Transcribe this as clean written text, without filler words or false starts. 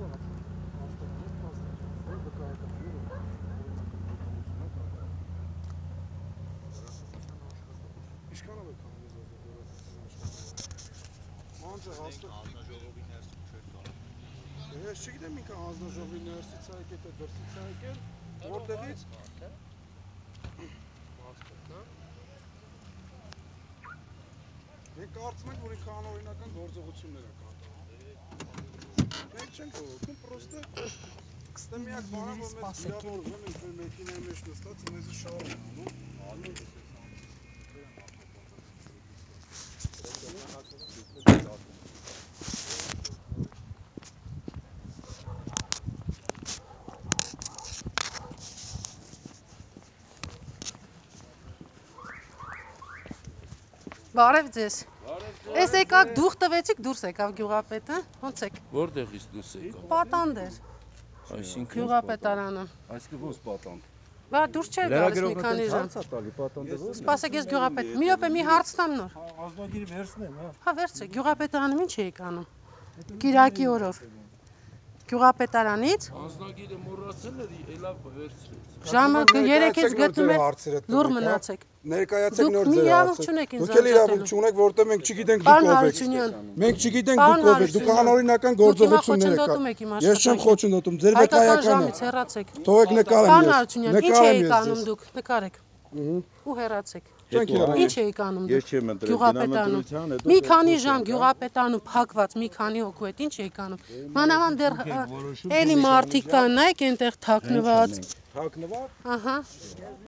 Ես չգիտեմ ինքը հանձնաժողովի ներսից է եկել, թե դրսից է եկել, որտեղից մենք կարծում ենք, որ ինքը անօրինական գործողություններ է կատարում։ Մենք չենք ողոքում, պրոստը կստե միակ բանը, որ մեզ վիրավորվում են, ինքը մեքենայի մեջ նստած ու մեզ շարժ են անում։ Բարև ձեզ։ Ես եկաք դուխ տվեցիք դուրս եկավ գյուղապետը, ոնց եք։ Որտեղից դուրս եկավ։ Պատանդ էր։ Այսինքն գյուղապետարանը։ Այսինքն ո՞ս պատանդ։ Բա դուրս չէր գալիս մի քանի ժամ։ Սպասեք ես գյուղապետ։ Մի րոպե մի հարց տամ նոր։ Ազնագիրը վերցնեմ, հա։ Հա վերցրեք, գյուղապետարանում ինչ էիք անում։ Կիրակի օրով։ Գյուղապետարանից Անձնագիրը մոռացել էր, էլա վերցրեց։ ժամը 3-ից գտնում եք լուր մնացեք։ Ներկայացեք նոր ձեր հարցը։ Դուք էլ իրավունք չունեք, որտեղ մենք չգիտենք դուք ով եք։ Մենք չգիտենք դուք ով եք, դուք անօրինական գործողություններ եք։ Ես չեմ խոչընդոտում, ձեր վկայականը։ Թողեք նկարեմ ես։ Ինչ էիք անում դուք, նկարեք։ Ու հեռացեք։ Ինչ էիք անում դուք գյուղապետարանում։ Մի քանի ժամ գյուղապետարանում փակված մի քանի հոգու հետ ինչ էիք անում։ Մանավանդ դեռ էլի մարդիկ կան, նայեք այնտեղ թաքնված։ Թաքնված։ Ահա։